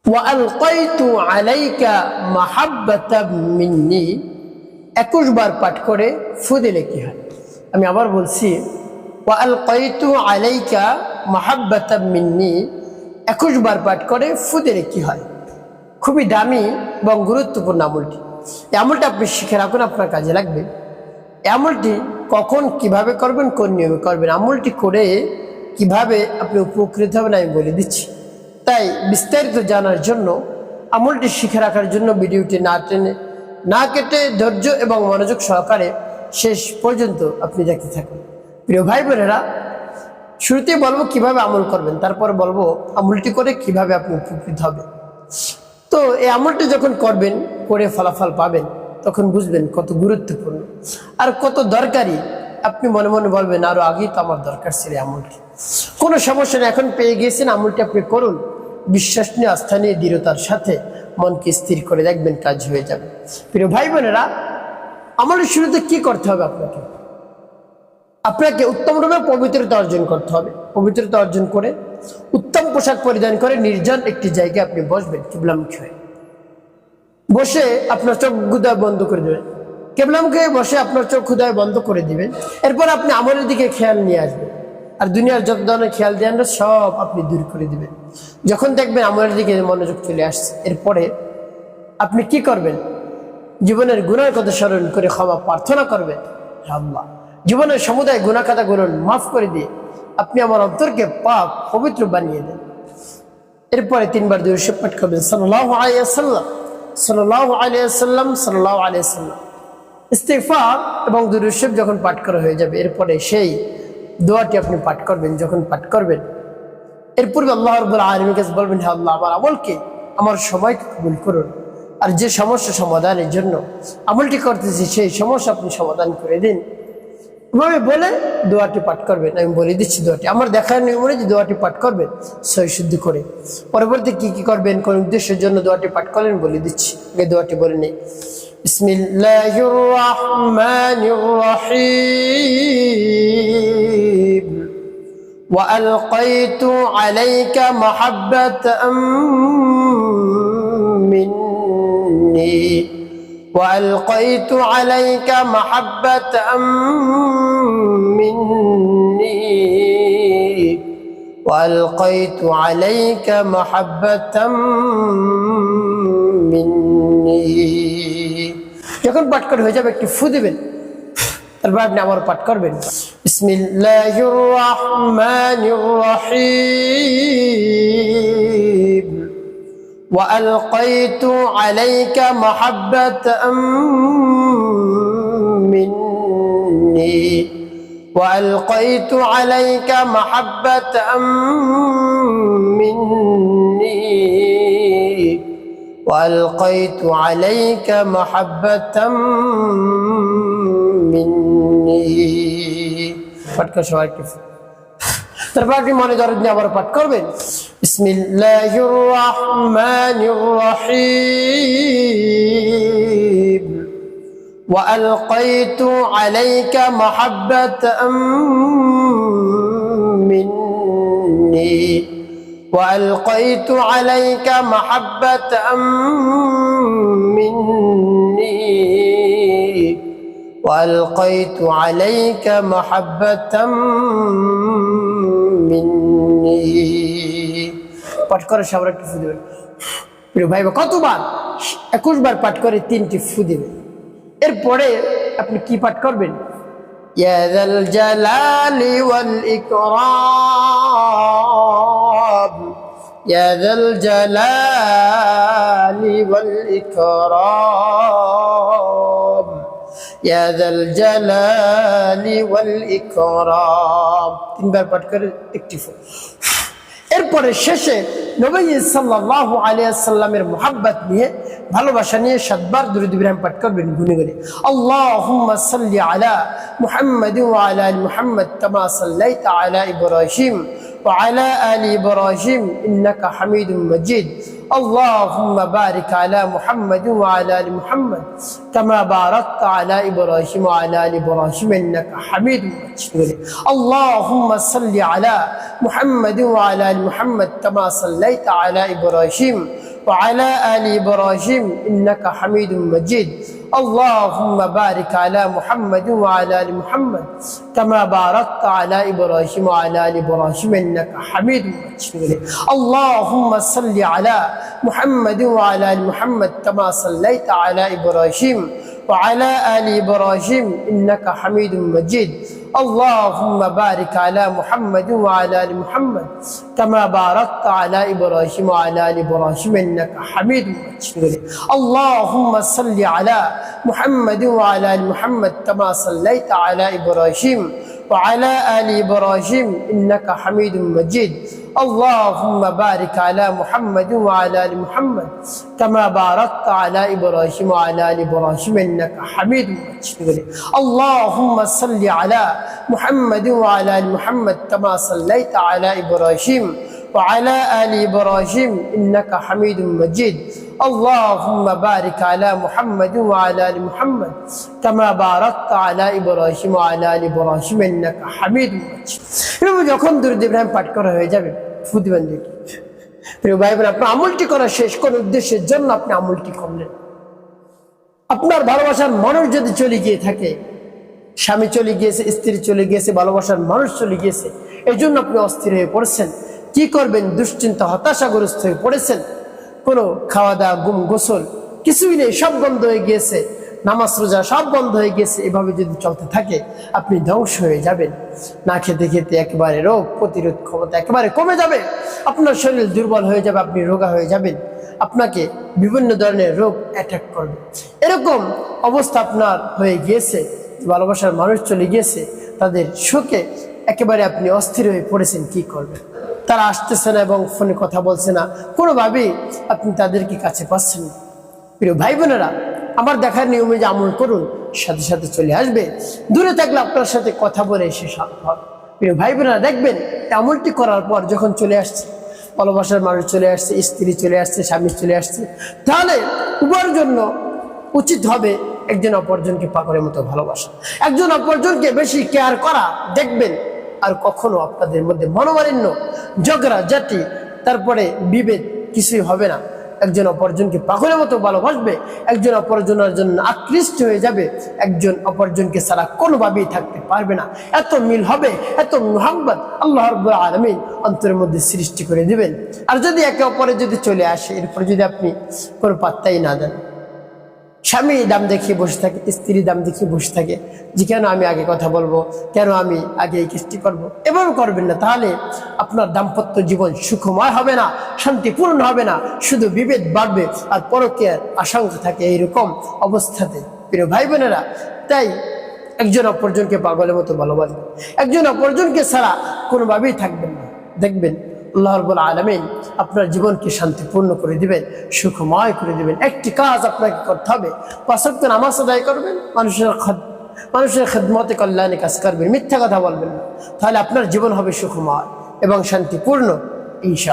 ওয়ালকাইতু আলাইকা মাহাব্বাতাম মিন্নি 21 বার পাঠ করে ফু দিলে কি হয়? আমি আবার বলছি, ওয়ালকাইতু আলাইকা মাহাব্বাতাম মিন্নি 21 বার পাঠ করে ফু দিলে কি হয়? খুবই দামি এবং গুরুত্বপূর্ণ আমলটি। এই আমলটা আপনি শিখে রাখুন, আপনার কাজে লাগবে। এই আমলটি কখন কিভাবে করবেন, কোন নিয়মে করবেন, আমলটি করে কিভাবে আপনি উপকৃত হবেন আমি বলে দিচ্ছি। তাই বিস্তারিত জানার জন্য, আমলটি শিখে রাখার জন্য ভিডিওটি না টেনে না কেটে ধৈর্য এবং মনোযোগ সহকারে শেষ পর্যন্ত আপনি দেখতে থাকুন। প্রিয় ভাই বোনেরা, শুরুতেই বলবো কিভাবে আমল করবেন, তারপর বলবো আমলটি করে কিভাবে আপনি উপকৃত হবেন। তো এই আমলটি যখন করবেন, করে ফলাফল পাবেন, তখন বুঝবেন কত গুরুত্বপূর্ণ আর কত দরকারি। আপনি মনে মনে বলবেন, আরো আগেই তো আমার দরকার ছিল আমলটি। কোনো সমস্যা নেই, এখন পেয়ে গিয়েছেন, আমলটি আপনি করুন। বিশ্বাস নিয়ে, আস্থা নিয়ে, দৃঢ়তার সাথে মনকে স্থির করে দেখবেন কাজ হয়ে যাবে। প্রিয় ভাই বোনেরা, আমলের শুরুতে কি করতে হবে? আপনাকে উত্তম রূপে পবিত্রতা অর্জন করতে হবে। পবিত্রতা অর্জন করে উত্তম পোশাক পরিধান করে নির্জন একটি জায়গায় আপনি বসবেন, কিবলামুখী হয়ে। বসে আপনার চোখ খুদায় বন্ধ করে দেবেন। কিবলামুখী হয়ে বসে আপনার চোখ খুদায় বন্ধ করে দিবেন। এরপর আপনি আমলের দিকে খেয়াল নিয়ে আসবেন, আর দুনিয়ার যত ধরনের খেয়াল দেন সব আপনি দূর করে দিবেন। যখন দেখবেন আমলের দিকে মনোযোগ চলে আসছে, এরপরে আপনি কি করবেন? জীবনের গুনাহের কথা স্মরণ করে ক্ষমা প্রার্থনা করবেন। আল্লাহ, জীবনের সমুদায় গুনাহ খাতাগুলো মাফ করে দিয়ে আপনি আমার অন্তরকে পাক পবিত্র বানিয়ে দেন। এরপরে 3 বার দুরূদ শরীফ পাঠ করবেন, সাল্লাল্লাহু আলাইহি ওয়াসাল্লাম, সাল্লাল্লাহু আলাইহি ওয়াসাল্লাম, সাল্লাল্লাহু আলাইহি ওয়াসাল্লাম। ইস্তিগফার এবং দুরূদ শরীফ যখন পাঠ করা হয়ে যাবে, এরপরে সেই দোয়াটি আপনি পাঠ করবেন। যখন পাঠ করবেন, এর পূর্বে আল্লাহ রাব্বুল আলামিনের কাছে বলবেন, হে আল্লাহ, আমার আমলকে, আমার সময়কে কবুল করুন। আর যে সমস্যা সমাধানের জন্য আমলটি করতেছি, সেই সমস্যা আপনি সমাধান করে দিন। এভাবে বলে দোয়াটি পাঠ করবেন। আমি বলে দিচ্ছি দোয়াটি, আমার দেখার নিয়ম অনুযায়ী দোয়াটি পাঠ করবেন সহি শুদ্ধ করে। পরবর্তী কি কি করবেন, কোন উদ্দেশ্যের জন্য দোয়াটি পাঠ করলেন বলে দিচ্ছি। আগে দোয়াটি বলে নেই। বিসমিল্লাহির রাহমানির রাহিম। وألقيت عليك محبة مني وألقيت عليك محبة مني وألقيت عليك محبة مني। যখন পাঠ করে হয়ে যাবে, একটু ফু দিবেন, তারপর আপনি আবার পাঠ করবেন, বিসমিল্লাহির রাহমানির রাহিম। وألقيت عليك محبة مني وألقيت عليك محبة مني وألقيت عليك محبة مني। পাঠ করে সবাই তারপর আপনি মনে ধরেন আবার পাঠ করবেন, বিসমিল্লাহির রাহমানির রাহিম। وألقيت عليك محبة مني وألقيت عليك محبة مني وألقيت عليك محبة مني। পাঠ করে সবার একটু ফু দিবেন। প্রিয় ভাই, কতবার? 21 বার পাঠ করে 3টি ফু দিবেন। এরপরে আপনি কি পাঠ করবেন? ইয়া যাল জালালি ওয়াল ইকরাম, ইয়া যাল জালালি ওয়াল ইকরাম, ইয়া যাল জালালি ওয়াল ইকরাম। 3 বার পাঠ করে একটি ফু। এরপরে শেষে নবী সাল্লাল্লাহু আলাইহি ওয়াসাল্লামের মুহাব্বত নিয়ে, ভালোবাসা নিয়ে 7 বার দুরূদ ইব্রাহিম পাঠ করবেন গুনে গুনে। আল্লাহুম্মা সাল্লি আলা মুহাম্মাদ ওয়া আলা আলি মুহাম্মাদ কামা সাল্লাইতা আলা ইব্রাহিম ওয়া আলা আলি ইব্রাহিম ইন্নাকা হামিদুম মাজিদ। আল্লাহুম্মা বারিক আলা মুহাম্মাদ ওয়া আলা আলি মুহাম্মাদ কামা বারাকতা আলা ইব্রাহিম ওয়া আলা আলি ইব্রাহিম ইন্নাকা হামিদুম মাজিদ। আল্লাহুম্মা সাল্লি আলা মুহাম্মাদ ওয়া আলা আলি মুহাম্মাদ কামা সাল্লাইতা আলা ইব্রাহিম وعلى آل إبراهيم إنك حميد مجيد اللهم بارك على محمد وعلى آل محمد كما باركت على إبراهيم وعلى آل إبراهيم إنك حميد مجيد اللهم صل على محمد وعلى آل محمد كما صليت على إبراهيم وعلى آل إبراهيم إنك حميد مجيد اللهم بارك على محمد وعلى آل محمد كما باركت على إبراهيم وعلى آل إبراهيم إنك حميد مجيد اللهم صل على محمد وعلى آل محمد كما صليت على إبراهيم وعلى آل إبراهيم إنك حميد مجيد اللهم بارك على محمد وعلى آل محمد كما باركت على إبراهيم وعلى آل إبراهيم إنك حميد مجيد اللهم صل على محمد وعلى آل محمد كما صليت على إبراهيم وعلى آل إبراهيم إنك حميد مجيد اللهم بارك على محمد وعلى آل محمد كما باركت على إبراهيم وعلى آل إبراهيم إنك حميد مجيد যখন দুরূদ ইব্রাহিম পাঠ করা হয়ে যাবে ফু দিবেন দেখি প্রিয় ভাই বোন আপনি আমলটি করা শেষ কোন উদ্দেশ্যের জন্য আপনি আমলটি করলেন আপনার ভালোবাসার মানুষ যদি চলে গিয়ে থাকে স্বামী চলে গিয়েছে স্ত্রী চলে গিয়েছে ভালোবাসার মানুষ চলে গিয়েছে এই জন্য আপনি অস্থির হয়ে পড়েছেন কি করবেন দুশ্চিন্তা হতাশাগ্রস্ত হয়ে পড়েছেন কোনো খাওয়া দাওয়া ঘুম গোসল কিছুই নেই সব বন্ধ হয়ে গিয়েছে নামাজ রোজা সব বন্ধ হয়ে গেছে এভাবে যদি চলতে থাকে আপনি ধ্বংস হয়ে যাবেন না খেতে খেতে একেবারে রোগ প্রতিরোধ ক্ষমতা একেবারে কমে যাবে আপনার শরীর দুর্বল হয়ে যাবে আপনি রোগা হয়ে যাবেন আপনাকে বিভিন্ন ধরনের রোগ অ্যাটাক করবে এরকম অবস্থা আপনার হয়ে গিয়েছে ভালোবাসার মানুষ চলে গিয়েছে তাদের শোকে একেবারে আপনি অস্থির হয়ে পড়েছেন কি করবেন তারা আসতেছে না এবং ফোনে কথা বলছে না কোনোভাবেই আপনি তাদেরকে কাছে পাচ্ছেন না প্রিয় ভাই বোনেরা আমার দেখার নিয়মে যে আমল করুন সাথে সাথে চলে আসবে দূরে থাকলে আপনার সাথে কথা বলে এসে শান্ত হবে প্রিয় ভাই বোনেরা দেখবেন আমলটি করার পর যখন চলে আসছে ভালোবাসার মানুষ চলে আসছে স্ত্রী চলে আসছে স্বামী চলে আসছে তাহলে উভয়ের জন্য উচিত হবে একজন অপরজনকে পাগলের মতো ভালোবাসা একজন অপরজনকে বেশি কেয়ার করা দেখবেন আর কখনো আপনাদের মধ্যে মনোমালিন্য ঝগড়া জাতি তারপরে বিভেদ কিছুই হবে না একজন অপরজনকে পাগলের মতো ভালোবাসবে একজন অপরজনের জন্য আকৃষ্ট হয়ে যাবে একজন অপরজনকে ছাড়া কোনোভাবেই থাকতে পারবে না এত মিল হবে এত মুহাব্বত আল্লাহ রাব্বুল আলামিন অন্তরের মধ্যে সৃষ্টি করে দিবেন আর যদি একে অপরে যদি চলে আসে এরপর যদি আপনি কোনো পাত্তাই না দেন স্বামী দাম দেখিয়ে বসে থাকে স্ত্রী দাম দেখিয়ে বসে থাকে যে কেন আমি আগে কথা বলবো কেন আমি আগে এই কাজটি করবো এভাবে করবেন না তাহলে আপনার দাম্পত্য জীবন সুখময় হবে না শান্তিপূর্ণ হবে না শুধু বিভেদ বাড়বে আর পরকীয়ার আশঙ্কা থাকে এইরকম অবস্থাতে প্রিয় ভাই বোনেরা তাই একজন অপরজনকে পাগলের মতো ভালোবাসবেন একজন অপরজনকে ছাড়া কোনোভাবেই থাকবেন না দেখবেন আল্লাহ রাব্বুল আলামিন আপনার জীবনকে শান্তিপূর্ণ করে দিবেন সুখময় করে দিবেন একটি কাজ আপনাকে করতে হবে 5 ওয়াক্ত নামাজ আদায় করবেন মানুষের খিদমতে কল্যাণে কাজ করবেন মিথ্যা কথা বলবেন না তাহলে আপনার জীবন হবে সুখময় এবং শান্তিপূর্ণ ইনশাআল্লাহ।